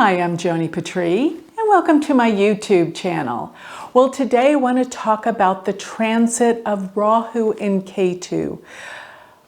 Hi, I'm Joni Patry, and welcome to my YouTube channel. Well, today I want to talk about the transit of Rahu and Ketu,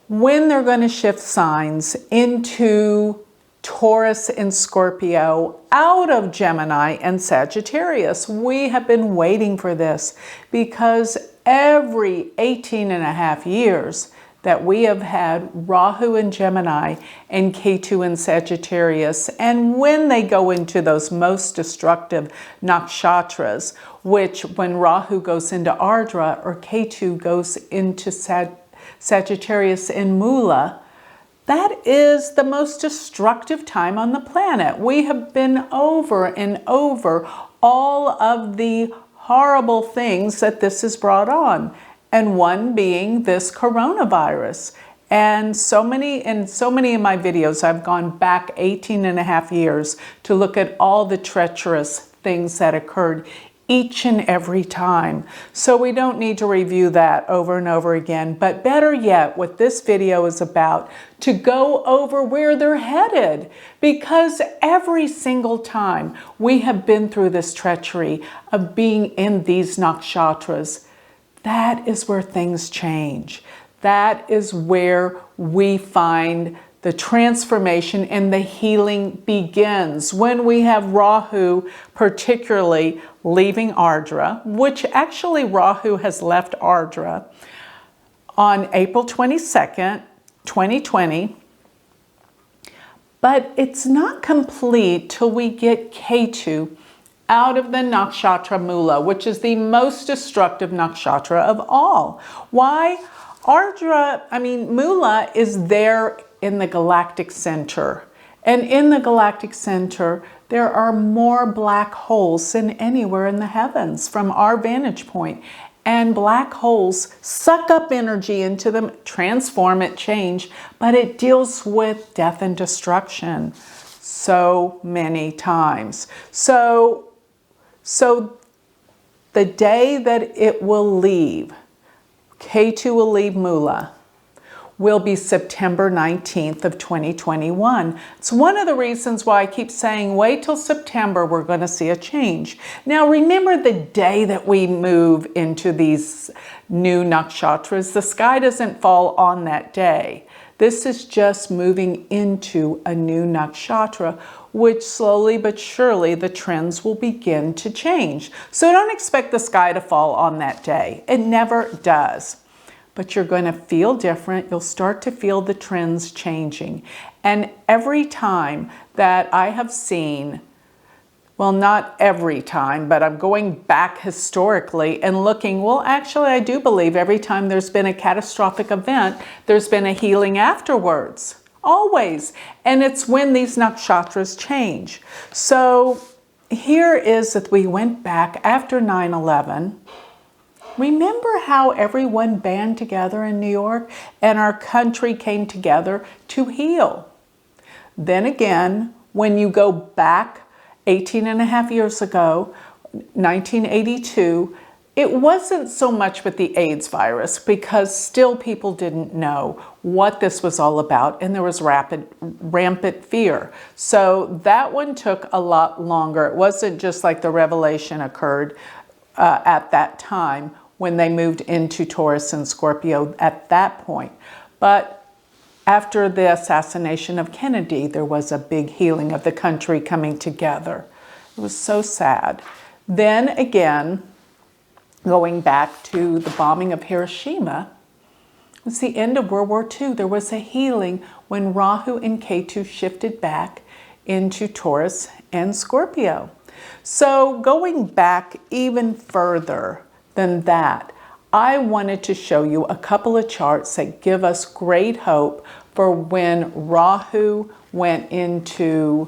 when they're going to shift signs into Taurus and Scorpio, out of Gemini and Sagittarius. We have been waiting for this because every 18.5 years that we have had Rahu in Gemini and Ketu in Sagittarius, and when they go into those most destructive nakshatras, which when Rahu goes into Ardra or Ketu goes into Sagittarius and Mula, that is the most destructive time on the planet. We have been over and over all of the horrible things that this has brought on, and one being this coronavirus. And so many of my videos, I've gone back 18.5 years to look at all the treacherous things that occurred each and every time. So we don't need to review that over and over again, but better yet, what this video is about, to go over where they're headed, because every single time we have been through this treachery of being in these nakshatras, that is where things change. That is where we find the transformation and the healing begins. When we have Rahu particularly leaving Ardra, which actually Rahu has left Ardra on April 22nd, 2020. But it's not complete till we get Ketu out of the nakshatra Mula, which is the most destructive nakshatra of all. Why? Mula is there in the galactic center. And in the galactic center, there are more black holes than anywhere in the heavens from our vantage point. And black holes suck up energy into them, transform it, change, but it deals with death and destruction so many times. So the day that it will leave, Ketu will leave Mula, will be September 19th of 2021. It's one of the reasons why I keep saying, wait till September, we're going to see a change. Now remember, the day that we move into these new nakshatras, the sky doesn't fall on that day. This is just moving into a new nakshatra, which slowly but surely the trends will begin to change. So don't expect the sky to fall on that day. It never does. But you're going to feel different. You'll start to feel the trends changing. And every time that I have seen, well, not every time, but I'm going back historically and looking, well, actually, I do believe every time there's been a catastrophic event, there's been a healing afterwards. Always. And it's when these nakshatras change. So here is that we went back after 9/11. Remember how everyone band together in New York and our country came together to heal? Then again, when you go back 18.5 years ago, 1982, it wasn't so much with the AIDS virus because still people didn't know what this was all about, and there was rampant fear. So that one took a lot longer. It wasn't just like the revelation occurred at that time when they moved into Taurus and Scorpio at that point. But after the assassination of Kennedy, there was a big healing of the country coming together. It was so sad. Then again, going back to the bombing of Hiroshima, it was the end of World War II. There was a healing when Rahu and Ketu shifted back into Taurus and Scorpio. So going back even further than that, I wanted to show you a couple of charts that give us great hope for when Rahu went into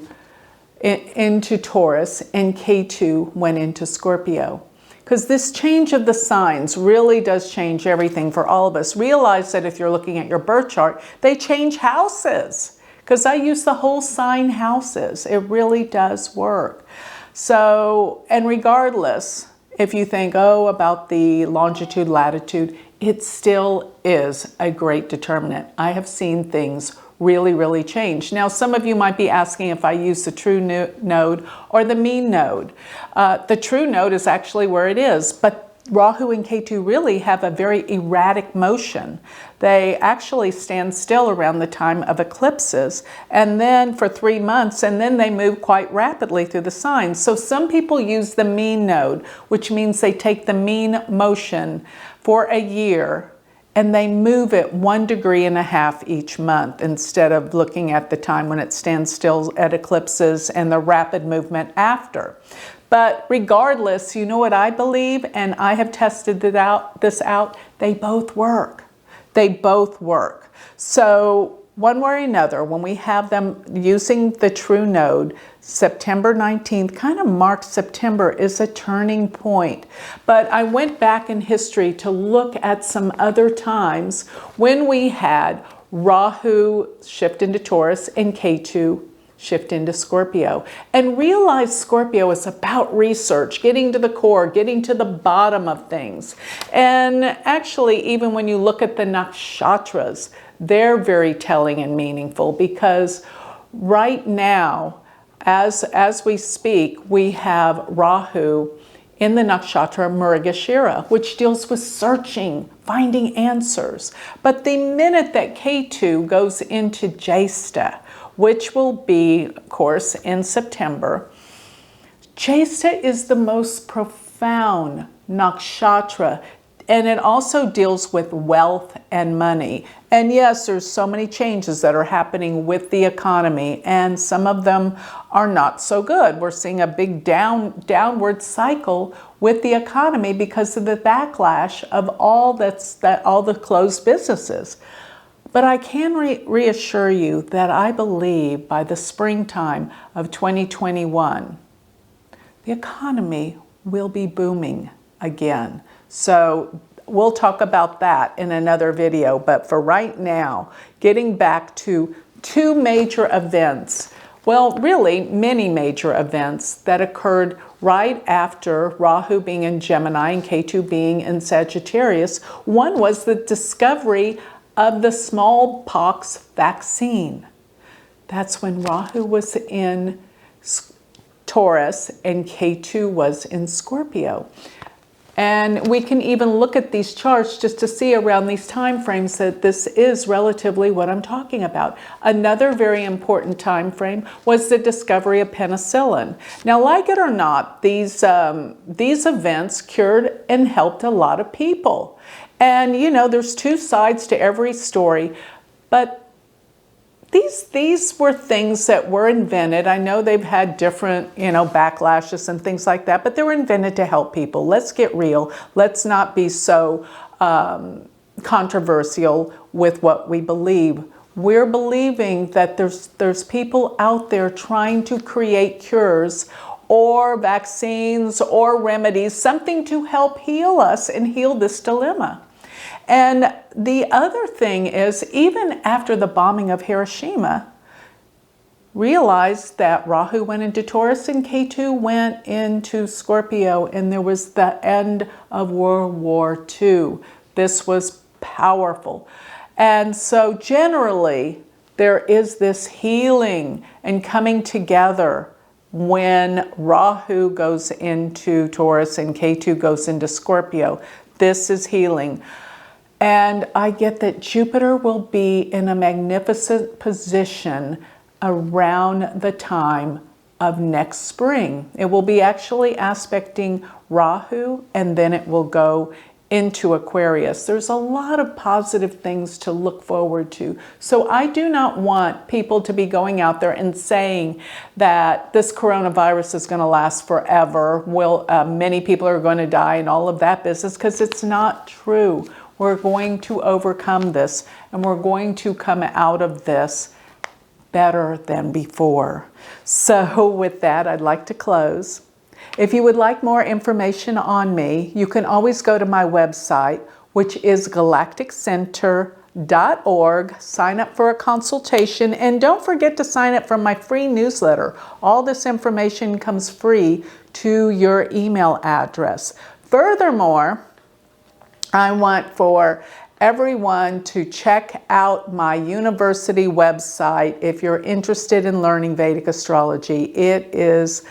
Taurus and Ketu went into Scorpio. Because this change of the signs really does change everything for all of us. Realize that if you're looking at your birth chart, they change houses. Because I use the whole sign houses. It really does work. So, and regardless, if you think, oh, about the longitude, latitude, it still is a great determinant. I have seen things really, really change. Now, some of you might be asking if I use the true node or the mean node. The true node is actually where it is, but Rahu and Ketu really have a very erratic motion. They actually stand still around the time of eclipses, and then for 3 months, and then they move quite rapidly through the signs. So some people use the mean node, which means they take the mean motion for a year and they move it 1.5 degrees each month instead of looking at the time when it stands still at eclipses and the rapid movement after. But regardless, you know what I believe, and I have tested this out, they both work. They both work. So one way or another, when we have them using the true node, September 19th kind of marks September is a turning point. But I went back in history to look at some other times when we had Rahu shift into Taurus and Ketu shift into Scorpio, and realize Scorpio is about research, getting to the core, getting to the bottom of things. And actually, even when you look at the nakshatras, they're very telling and meaningful, because right now, as we speak, we have Rahu in the nakshatra Mrigashira, which deals with searching, finding answers. But the minute that Ketu goes into Jyesta, which will be, of course, in September, Jyesta is the most profound nakshatra, and it also deals with wealth and money. And yes, there's so many changes that are happening with the economy, and some of them are not so good. We're seeing a big downward cycle with the economy because of the backlash of all the closed businesses. But I can reassure you that I believe by the springtime of 2021, the economy will be booming again. So we'll talk about that in another video. But for right now, getting back to 2 major events, well, really many major events that occurred right after Rahu being in Gemini and Ketu being in Sagittarius. One was the discovery of the smallpox vaccine. That's when Rahu was in Taurus and Ketu was in Scorpio. And we can even look at these charts just to see around these time frames that this is relatively what I'm talking about. Another very important time frame was the discovery of penicillin. Now, like it or not, these events cured and helped a lot of people. And, you know, there's 2 sides to every story, but these were things that were invented. I know they've had different, backlashes and things like that, but they were invented to help people. Let's get real. Let's not be so controversial with what we believe. We're believing that there's people out there trying to create cures or vaccines or remedies, something to help heal us and heal this dilemma. And the other thing is, even after the bombing of Hiroshima, realized that Rahu went into Taurus and Ketu went into Scorpio, and there was the end of World War II. This was powerful. And so generally, there is this healing and coming together when Rahu goes into Taurus and Ketu goes into Scorpio. This is healing. And I get that Jupiter will be in a magnificent position around the time of next spring. It will be actually aspecting Rahu, and then it will go into Aquarius. There's a lot of positive things to look forward to. So I do not want people to be going out there and saying that this coronavirus is going to last forever. Many people are going to die and all of that business, because it's not true. We're going to overcome this, and we're going to come out of this better than before. So with that, I'd like to close. If you would like more information on me, you can always go to my website, which is galacticcenter.org. Sign up for a consultation, and don't forget to sign up for my free newsletter. All this information comes free to your email address. Furthermore, I want for everyone to check out my university website if you're interested in learning Vedic astrology. It is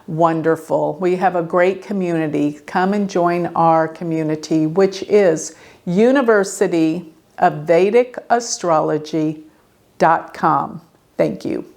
wonderful. We have a great community. Come and join our community, which is University of Vedic Astrology.com. Thank you.